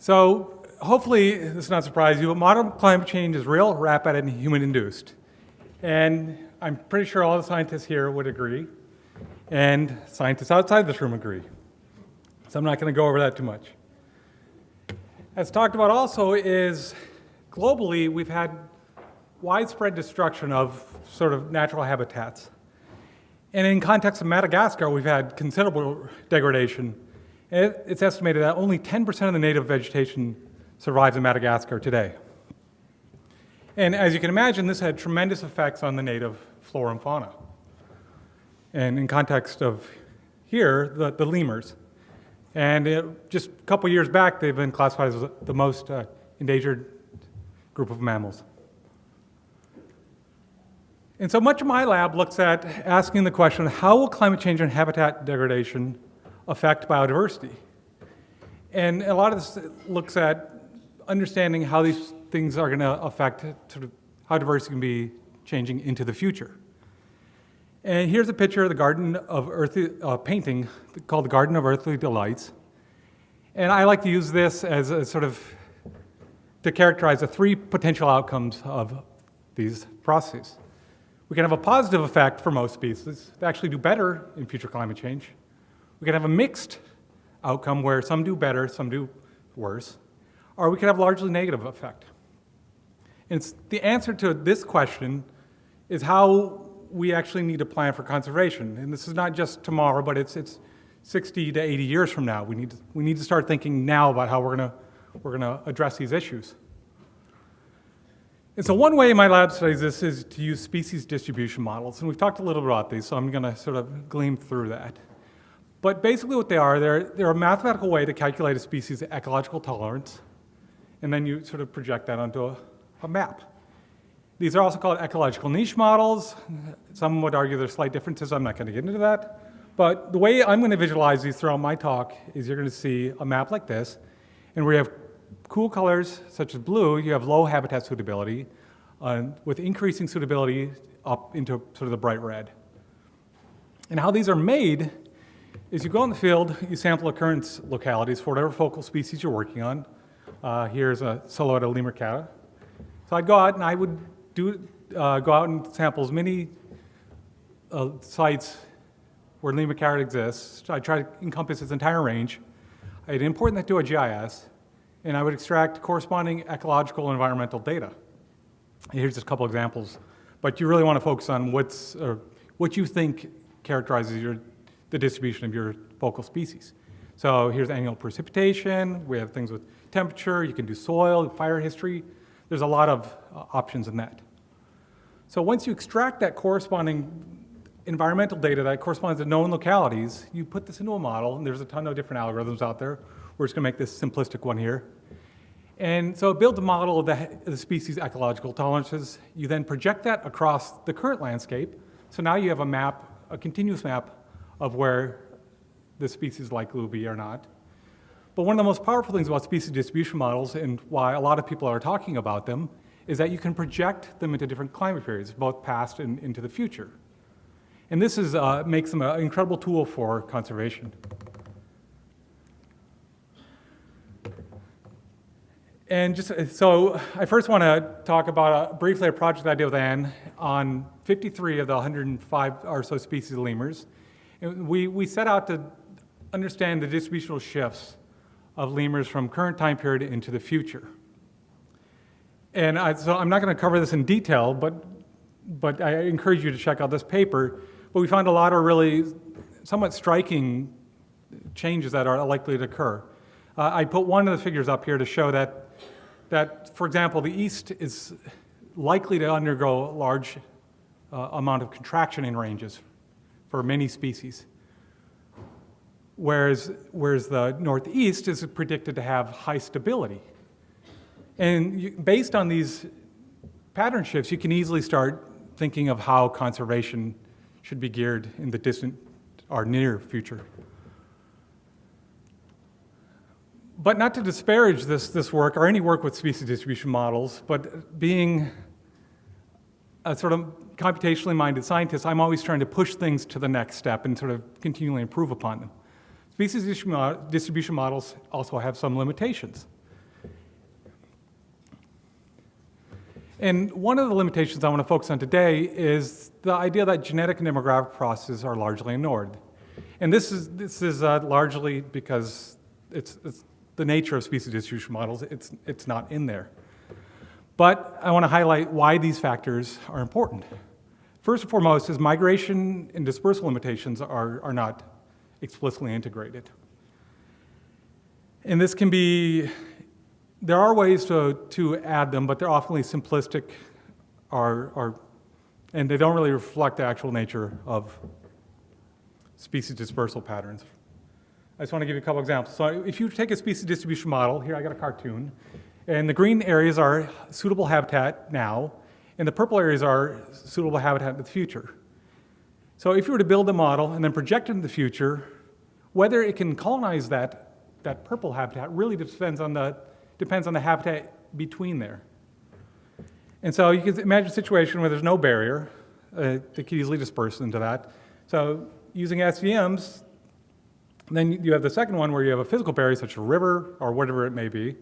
So hopefully this does not surprise you, but modern climate change is real, rapid, and human-induced. And I'm pretty sure all the scientists here would agree, and scientists outside this room agree. So I'm not going to go over that too much. As talked about also is, globally, we've had widespread destruction of sort of natural habitats. And in context of Madagascar, we've had considerable degradation. It's estimated that only 10% of the native vegetation survives in Madagascar today. And as you can imagine, this had tremendous effects on the native flora and fauna. And in context of here, the lemurs. And just a couple years back, they've been classified as the most endangered group of mammals. And so much of my lab looks at asking the question, how will climate change and habitat degradation affect biodiversity? And a lot of this looks at understanding how these things are going to affect sort of how diversity can be changing into the future. And here's a picture of the Garden of Earthly, painting called the Garden of Earthly Delights. And I like to use this as a sort of to characterize the three potential outcomes of these processes. We can have a positive effect for most species to actually do better in future climate change. We can have a mixed outcome where some do better, some do worse, or we could have a largely negative effect. And the answer to this question is how we actually need to plan for conservation. And this is not just tomorrow, but it's 60 to 80 years from now. We need to start thinking now about how we're gonna address these issues. And so one way my lab studies this is to use species distribution models. And we've talked a little bit about these, so I'm gonna sort of gleam through that. But basically what they are, they're a mathematical way to calculate a species' ecological tolerance, and then you sort of project that onto a map. These are also called ecological niche models. Some would argue there's slight differences. I'm not going to get into that. But the way I'm going to visualize these throughout my talk is you're going to see a map like this, and where you have cool colors such as blue, you have low habitat suitability, with increasing suitability up into sort of the bright red. And how these are made is you go in the field, you sample occurrence localities for whatever focal species you're working on. Here's a silhouette of Lemur cata. So I'd go out and I would go out and sample as many sites where Lemur cata exists. I try to encompass its entire range. I'd import that to a GIS, and I would extract corresponding ecological and environmental data. And here's just a couple examples, but you really want to focus on what you think characterizes the distribution of your focal species. So here's annual precipitation. We have things with temperature. You can do soil, fire history. There's a lot of options in that. So once you extract that corresponding environmental data that corresponds to known localities, you put this into a model, and there's a ton of different algorithms out there. We're just going to make this simplistic one here. And so it builds a model of the species' ecological tolerances. You then project that across the current landscape. So now you have a map, a continuous map of where the species likely will be or not. But one of the most powerful things about species distribution models, and why a lot of people are talking about them, is that you can project them into different climate periods, both past and into the future. And this makes them an incredible tool for conservation. And so I first want to talk about briefly a project I did with Anne on 53 of the 105 or so species of lemurs. And we set out to understand the distributional shifts of lemurs from current time period into the future. And so I'm not going to cover this in detail, but I encourage you to check out this paper. But we found a lot of really somewhat striking changes that are likely to occur. I put one of the figures up here to show that, for example, the East is likely to undergo a large amount of contraction in ranges for many species, whereas the Northeast is predicted to have high stability. And based on these pattern shifts, you can easily start thinking of how conservation should be geared in the distant or near future. But not to disparage this work or any work with species distribution models, but being a sort of computationally minded scientist, I'm always trying to push things to the next step and sort of continually improve upon them. Species distribution models also have some limitations. And one of the limitations I want to focus on today is the idea that genetic and demographic processes are largely ignored. And this is largely because it's the nature of species distribution models. It's not in there. But I want to highlight why these factors are important. First and foremost is migration and dispersal limitations are not explicitly integrated. And this can be, there are ways to add them, but they're often simplistic and they don't really reflect the actual nature of species dispersal patterns. I just want to give you a couple examples. So if you take a species distribution model, here I got a cartoon, and the green areas are suitable habitat now, and the purple areas are suitable habitat in the future. So if you were to build a model and then project it in the future, whether it can colonize that purple habitat really depends on the habitat between there. And so you can imagine a situation where there's no barrier. They could easily disperse into that. So using SVMs, then you have the second one where you have a physical barrier such as a river or whatever it may be.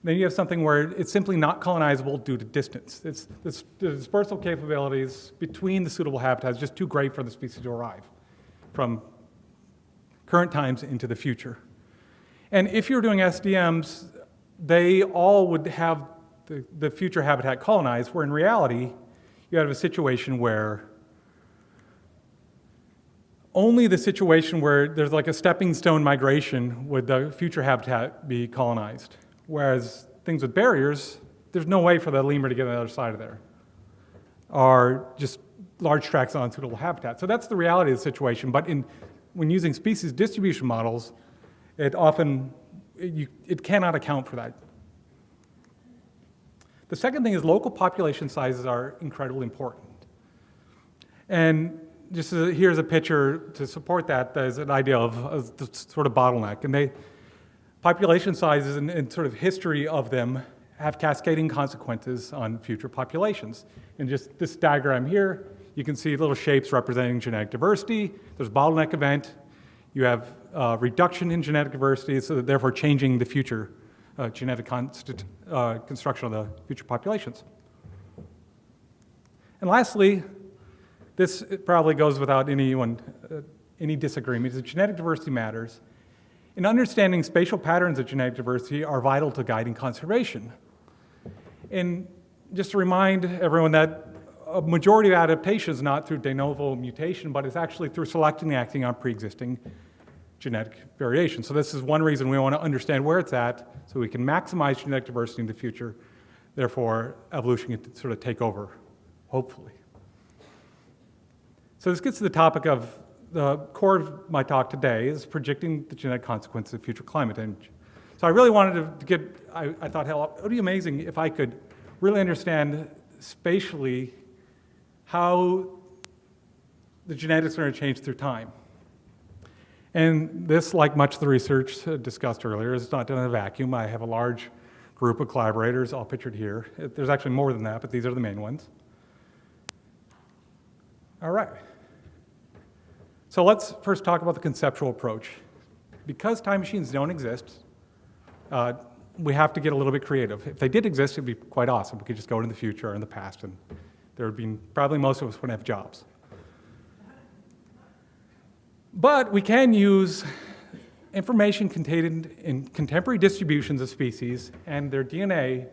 Then you have something where it's simply not colonizable due to distance. The dispersal capabilities between the suitable habitats is just too great for the species to arrive from current times into the future. And if you're doing SDMs, they all would have the future habitat colonized, where in reality, you have a situation where only the situation where there's like a stepping stone migration would the future habitat be colonized. Whereas things with barriers, there's no way for the lemur to get on the other side of there, or just large tracts of unsuitable habitat. So that's the reality of the situation. But when using species distribution models, it cannot account for that. The second thing is local population sizes are incredibly important. And here's a picture to support that. There's an idea of the sort of bottleneck. And population sizes and sort of history of them have cascading consequences on future populations. In just this diagram here, you can see little shapes representing genetic diversity. There's a bottleneck event. You have reduction in genetic diversity, so that therefore changing the future genetic construction of the future populations. And lastly, this probably goes without any disagreement, is that genetic diversity matters. And understanding spatial patterns of genetic diversity are vital to guiding conservation. And just to remind everyone that a majority of adaptation is not through de novo mutation, but it's actually through selecting and acting on pre-existing genetic variation. So this is one reason we want to understand where it's at so we can maximize genetic diversity in the future. Therefore, evolution can sort of take over, hopefully. So this gets to the topic of the core of my talk today is predicting the genetic consequences of future climate change. So I really wanted to get, I thought, hell, it would be amazing if I could really understand spatially how the genetics are going to change through time. And this, like much of the research discussed earlier, is not done in a vacuum. I have a large group of collaborators, all pictured here. There's actually more than that, but these are the main ones. All right. So let's first talk about the conceptual approach. Because time machines don't exist, we have to get a little bit creative. If they did exist, it'd be quite awesome. We could just go into the future or in the past, and there would be, probably most of us wouldn't have jobs. But we can use information contained in contemporary distributions of species and their DNA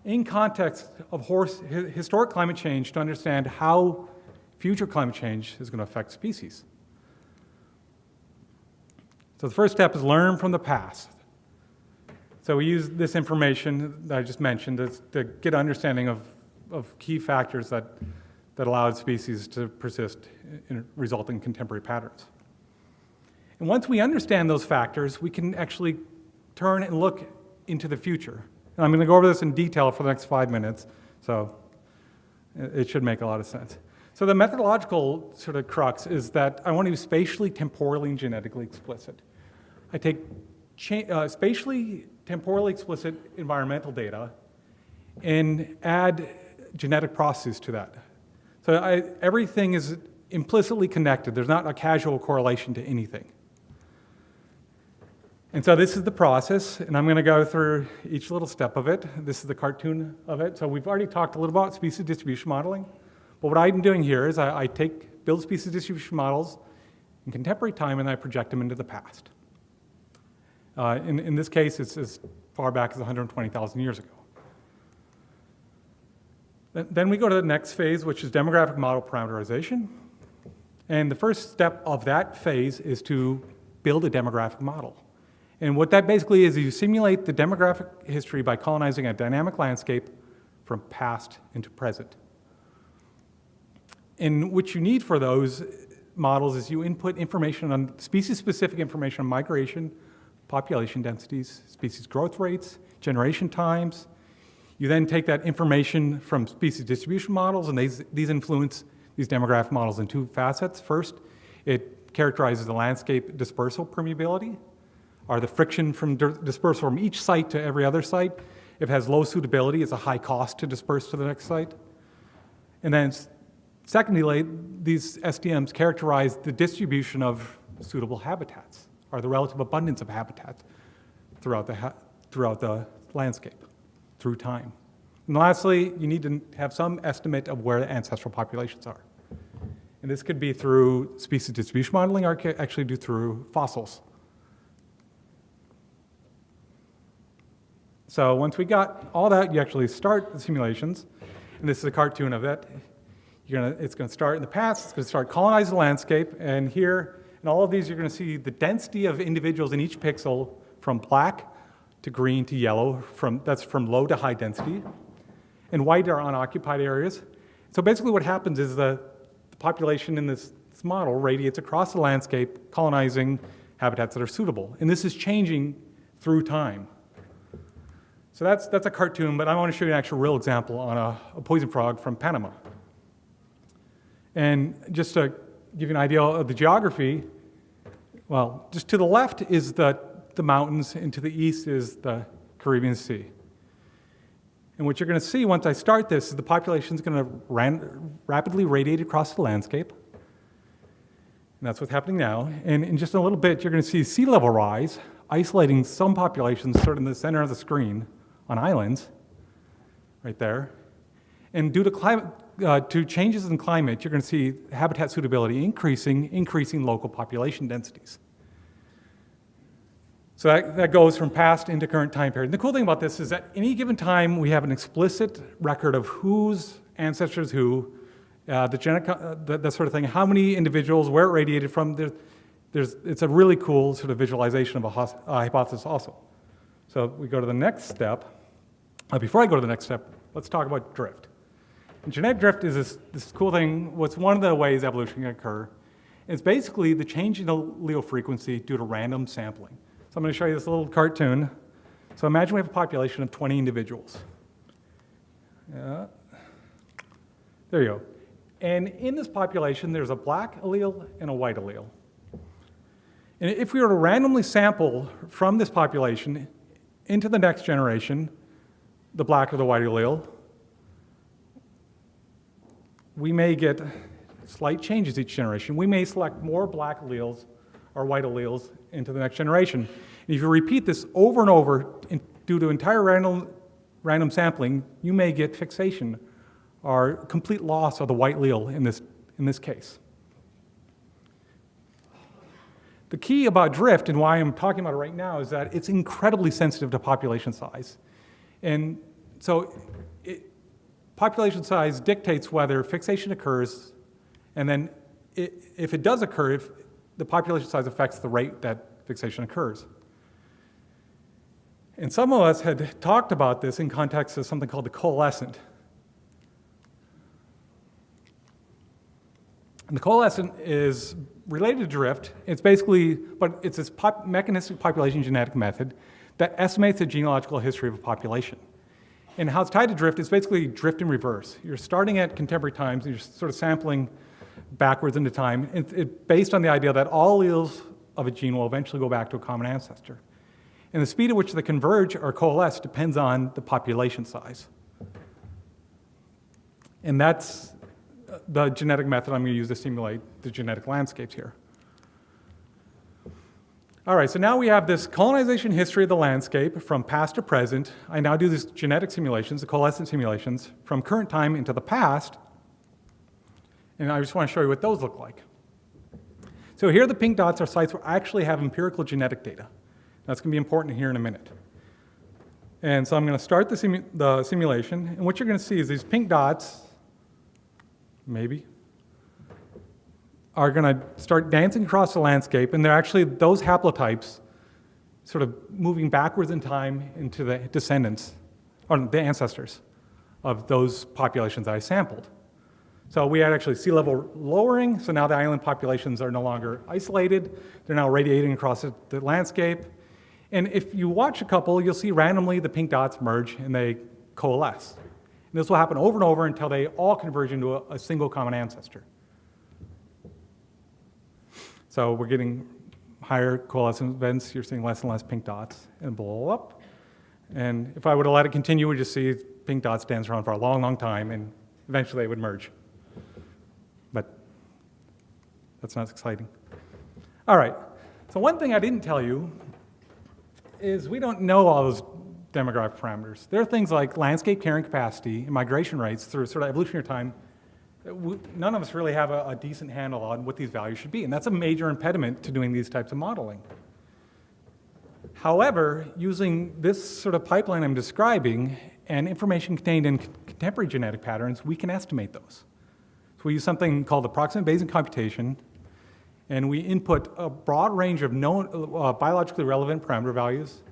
in context of historic climate change to understand how future climate change is going to affect species. So the first step is learn from the past. So we use this information that I just mentioned to get an understanding of key factors that allowed species to persist and result in contemporary patterns. And once we understand those factors, we can actually turn and look into the future. And I'm going to go over this in detail for the next 5 minutes, so it should make a lot of sense. So the methodological sort of crux is that I want to be spatially, temporally, and genetically explicit. I take spatially, temporally explicit environmental data and add genetic processes to that. So everything is implicitly connected. There's not a casual correlation to anything. And so this is the process, and I'm going to go through each little step of it. This is the cartoon of it. So we've already talked a little about species distribution modeling, but what I'm doing here is I build species distribution models in contemporary time, and I project them into the past. In this case, it's as far back as 120,000 years ago. Then we go to the next phase, which is demographic model parameterization. And the first step of that phase is to build a demographic model. And what that basically is you simulate the demographic history by colonizing a dynamic landscape from past into present. And what you need for those models is you input information on species-specific information on migration, population densities, species growth rates, generation times. You then take that information from species distribution models, and these influence these demographic models in two facets. First, it characterizes the landscape dispersal permeability, or the friction from dispersal from each site to every other site. If it has low suitability, it's a high cost to disperse to the next site. And then secondly, these SDMs characterize the distribution of suitable habitats, or the relative abundance of habitats throughout the landscape, through time. And lastly, you need to have some estimate of where the ancestral populations are. And this could be through species distribution modeling, or actually do through fossils. So once we got all that, you actually start the simulations. And this is a cartoon of it. It's going to start in the past. It's going to start colonizing the landscape. And here, in all of these, you're going to see the density of individuals in each pixel from black to green to yellow. That's from low to high density. And white are unoccupied areas. So basically what happens is the population in this model radiates across the landscape, colonizing habitats that are suitable. And this is changing through time. So that's a cartoon, but I want to show you an actual real example on a poison frog from Panama. And just to give you an idea of the geography, well, just to the left is the mountains, and to the east is the Caribbean Sea. And what you're going to see once I start this is the population is going to rapidly radiate across the landscape. And that's what's happening now. And in just a little bit, you're going to see sea level rise, isolating some populations sort of in the center of the screen on islands, right there. And due to changes in climate, you're going to see habitat suitability increasing local population densities. So that goes from past into current time period. And the cool thing about this is that any given time, we have an explicit record of whose ancestors who, that sort of thing, how many individuals, where it radiated from. It's a really cool sort of visualization of a hypothesis also. So we go to the next step. Before I go to the next step, let's talk about drift. And genetic drift is this cool thing. What's one of the ways evolution can occur. It's basically the change in allele frequency due to random sampling. So I'm going to show you this little cartoon. So imagine we have a population of 20 individuals. Yeah. There you go. And in this population, there's a black allele and a white allele. And if we were to randomly sample from this population into the next generation, the black or the white allele, we may get slight changes each generation. We may select more black alleles or white alleles into the next generation. And if you repeat this over and over due to entire random sampling, you may get fixation or complete loss of the white allele in this case. The key about drift and why I'm talking about it right now is that it's incredibly sensitive to population size. And so population size dictates whether fixation occurs, and then if it does occur, if the population size affects the rate that fixation occurs. And some of us had talked about this in context of something called the coalescent. And the coalescent is related to drift. It's basically, but it's this mechanistic population genetic method that estimates the genealogical history of a population. And how it's tied to drift is basically drift in reverse. You're starting at contemporary times, and you're sort of sampling backwards into time. It's based on the idea that all alleles of a gene will eventually go back to a common ancestor. And the speed at which they converge or coalesce depends on the population size. And that's the genetic method I'm going to use to simulate the genetic landscapes here. All right, so now we have this colonization history of the landscape from past to present. I now do these genetic simulations, the coalescent simulations, from current time into the past. And I just want to show you what those look like. So here the pink dots are sites where I actually have empirical genetic data. That's going to be important here in a minute. And so I'm going to start the simulation, and what you're going to see is these pink dots, maybe, are going to start dancing across the landscape, and they're actually those haplotypes sort of moving backwards in time into the descendants, or the ancestors of those populations that I sampled. So we had actually sea level lowering, so now the island populations are no longer isolated. They're now radiating across the landscape. And if you watch a couple, you'll see randomly the pink dots merge and they coalesce. And this will happen over and over until they all converge into a single common ancestor. So we're getting higher coalescence events. You're seeing less and less pink dots and blow up. And if I were to let it continue, we'd just see pink dots dance around for a long, long time, and eventually they would merge. But that's not exciting. All right, so one thing I didn't tell you is we don't know all those demographic parameters. There are things like landscape carrying capacity and migration rates through sort of evolutionary time. None of us really have a decent handle on what these values should be, and that's a major impediment to doing these types of modeling. However, using this sort of pipeline I'm describing and information contained in contemporary genetic patterns, we can estimate those. So we use something called approximate Bayesian computation, and we input a broad range of known biologically relevant parameter values.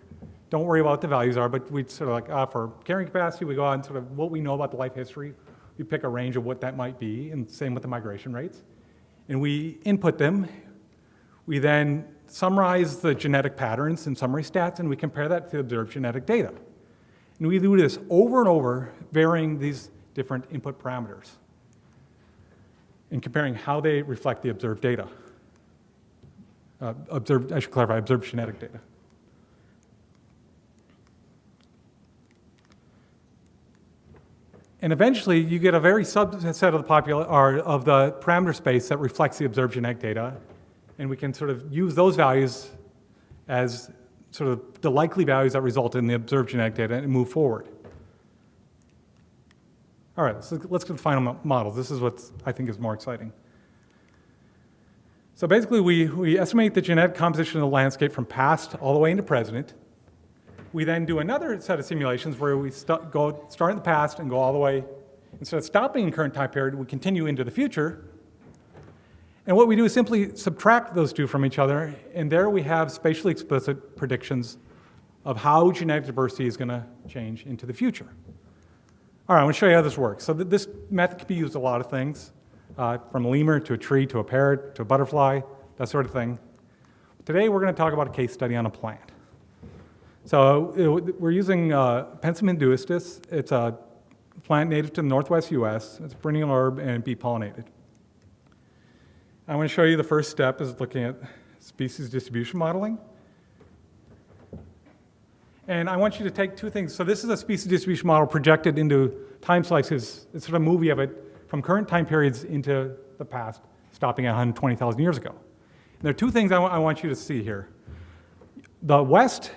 Don't worry about what the values are, but we sort of like, for carrying capacity, we go on sort of what we know about the life history. We pick a range of what that might be, and same with the migration rates. And we input them. We then summarize the genetic patterns in summary stats, and we compare that to observed genetic data. And we do this over and over, varying these different input parameters and comparing how they reflect the observed data. I should clarify, observed genetic data. And eventually, you get a very subset of the parameter space that reflects the observed genetic data, and we can sort of use those values as sort of the likely values that result in the observed genetic data and move forward. All right, so let's get the final models. This is what I think is more exciting. So basically, we estimate the genetic composition of the landscape from past all the way into present. We then do another set of simulations where we start in the past and go all the way. Instead of stopping in current time period, we continue into the future. And what we do is simply subtract those two from each other, and there we have spatially explicit predictions of how genetic diversity is going to change into the future. All right, I want to show you how this works. So this method can be used a lot of things, from a lemur to a tree to a parrot to a butterfly, that sort of thing. Today we're going to talk about a case study on a plant. So we're using Penstemon hinduistis. It's a plant native to the northwest US. It's a perennial herb and bee pollinated. I want to show you the first step is looking at species distribution modeling. And I want you to take two things. So this is a species distribution model projected into time slices. It's sort of a movie of it from current time periods into the past, stopping at 120,000 years ago. And there are two things I want you to see here. The West,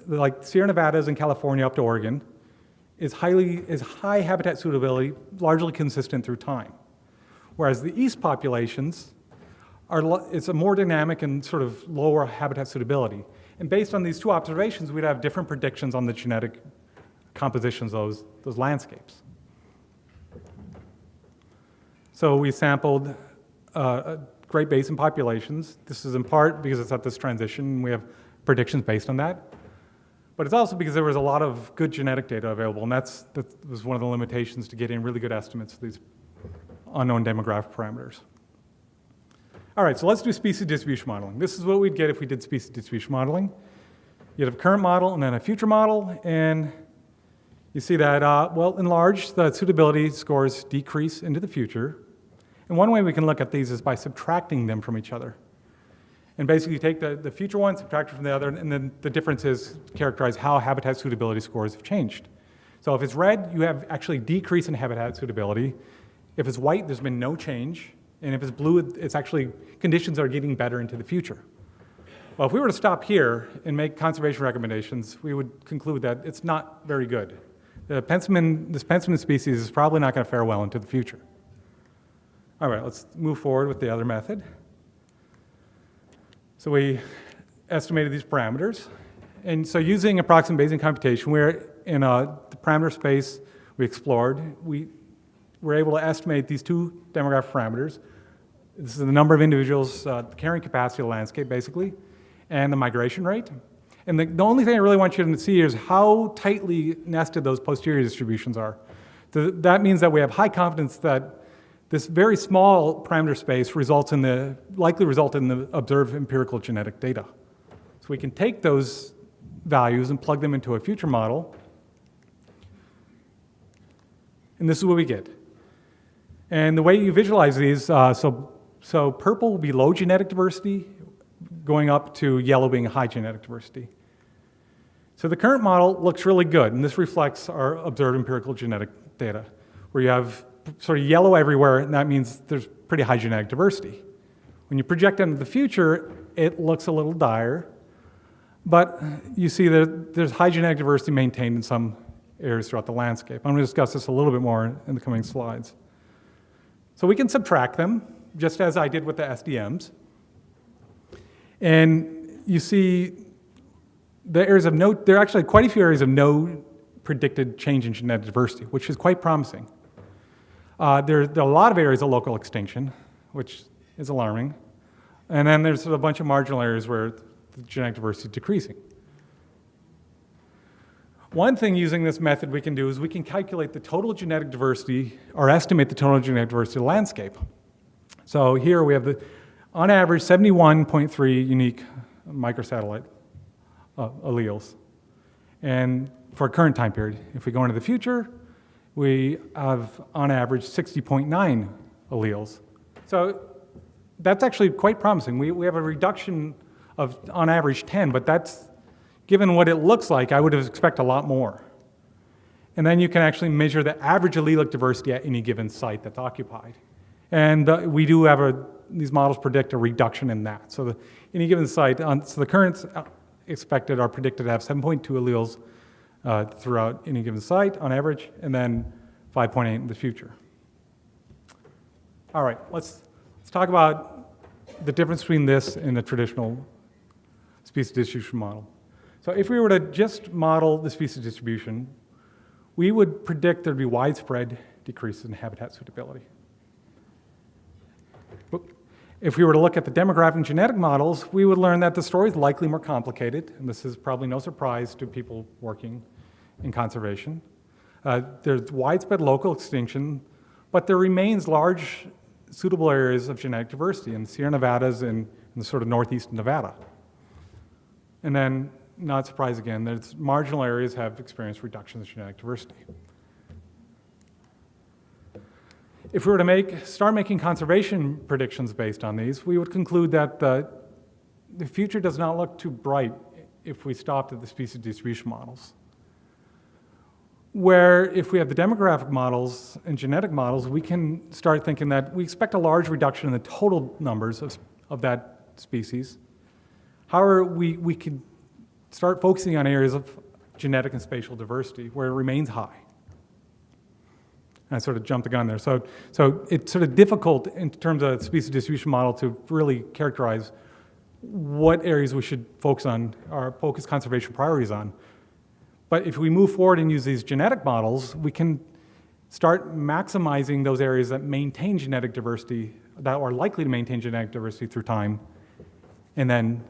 like Sierra Nevadas and California up to Oregon, is high habitat suitability, largely consistent through time. Whereas the East populations it's a more dynamic and sort of lower habitat suitability. And based on these two observations, we'd have different predictions on the genetic compositions of those landscapes. So we sampled Great Basin populations. This is in part because it's at this transition. We have predictions based on that. But it's also because there was a lot of good genetic data available, and that was one of the limitations to getting really good estimates of these unknown demographic parameters. All right, so let's do species distribution modeling. This is what we'd get if we did species distribution modeling. You'd have a current model and then a future model, and you see that, well, in large, the suitability scores decrease into the future. And one way we can look at these is by subtracting them from each other. And basically you take the future one, subtract it from the other, and then the difference is characterize how habitat suitability scores have changed. So if it's red, you have actually decrease in habitat suitability. If it's white, there's been no change. And if it's blue, it's actually conditions are getting better into the future. Well, if we were to stop here and make conservation recommendations, we would conclude that it's not very good. This penstemon species is probably not going to fare well into the future. All right, let's move forward with the other method. So we estimated these parameters. And so using approximate Bayesian computation, we're in the parameter space we explored, we were able to estimate these two demographic parameters. This is the number of individuals, the carrying capacity of the landscape, basically, and the migration rate. And the only thing I really want you to see is how tightly nested those posterior distributions are. That means that we have high confidence that this very small parameter space likely result in the observed empirical genetic data. So we can take those values and plug them into a future model, and this is what we get. And the way you visualize these, so purple will be low genetic diversity, going up to yellow being high genetic diversity. So the current model looks really good, and this reflects our observed empirical genetic data, where you have sort of yellow everywhere, and that means there's pretty high genetic diversity. When you project into the future, it looks a little dire, but you see that there's high genetic diversity maintained in some areas throughout the landscape. I'm going to discuss this a little bit more in the coming slides. So we can subtract them, just as I did with the SDMs. And you see the areas of no, there are actually quite a few areas of no predicted change in genetic diversity, which is quite promising. There are a lot of areas of local extinction, which is alarming. And then there's a bunch of marginal areas where the genetic diversity is decreasing. One thing using this method we can do is we can calculate the total genetic diversity, or estimate the total genetic diversity of the landscape. So here we have on average, 71.3 unique microsatellite alleles. And for a current time period, if we go into the future, we have on average 60.9 alleles. So that's actually quite promising. We have a reduction of on average 10, but that's, given what it looks like, I would have expected a lot more. And then you can actually measure the average allelic diversity at any given site that's occupied. And we do have these models predict a reduction in that. So any given site, so the currents expected are predicted to have 7.2 alleles throughout any given site on average, and then 5.8 in the future. All right, let's talk about the difference between this and the traditional species distribution model. So if we were to just model the species distribution, we would predict there'd be widespread decreases in habitat suitability. But if we were to look at the demographic and genetic models, we would learn that the story is likely more complicated, and this is probably no surprise to people working in conservation. There's widespread local extinction, but there remains large suitable areas of genetic diversity in the Sierra Nevadas and in the sort of northeast Nevada. And then, not surprise again, there's marginal areas have experienced reductions in genetic diversity. If we were to start making conservation predictions based on these, we would conclude that the future does not look too bright if we stopped at the species distribution models. Where if we have the demographic models and genetic models, we can start thinking that we expect a large reduction in the total numbers of that species. However, we could start focusing on areas of genetic and spatial diversity where it remains high. I sort of jumped the gun there. So it's sort of difficult in terms of the species distribution model to really characterize what areas we should focus on, or focus conservation priorities on. But if we move forward and use these genetic models, we can start maximizing those areas that maintain genetic diversity, that are likely to maintain genetic diversity through time. And then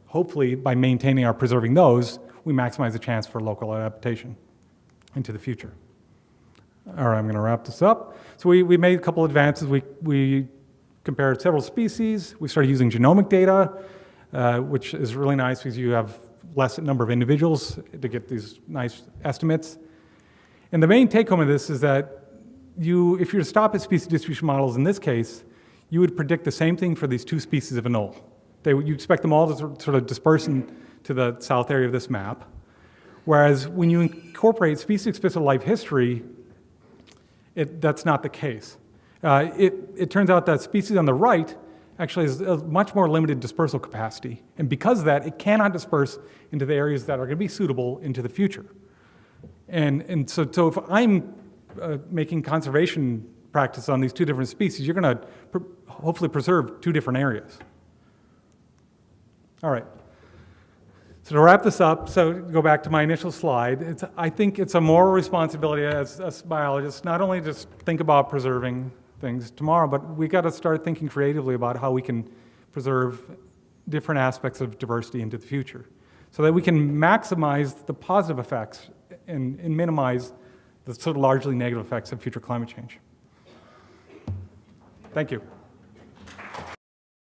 hopefully by maintaining or preserving those, we maximize the chance for local adaptation into the future. All right, I'm going to wrap this up. So we made a couple advances. We compared several species. We started using genomic data, which is really nice because you have less number of individuals to get these nice estimates. And the main take home of this is that if you were to stop at species distribution models in this case, you would predict the same thing for these two species of anole. You expect them all to sort of disperse into the south area of this map. Whereas when you incorporate species-specific life history, that's not the case. It turns out that species on the right actually has a much more limited dispersal capacity. And because of that, it cannot disperse into the areas that are going to be suitable into the future. And so if I'm making conservation practice on these two different species, you're going to hopefully preserve two different areas. All right. So to wrap this up, so go back to my initial slide, I think it's a moral responsibility as biologists, not only just think about preserving things tomorrow, but we got to start thinking creatively about how we can preserve different aspects of diversity into the future so that we can maximize the positive effects and minimize the sort of largely negative effects of future climate change. Thank you.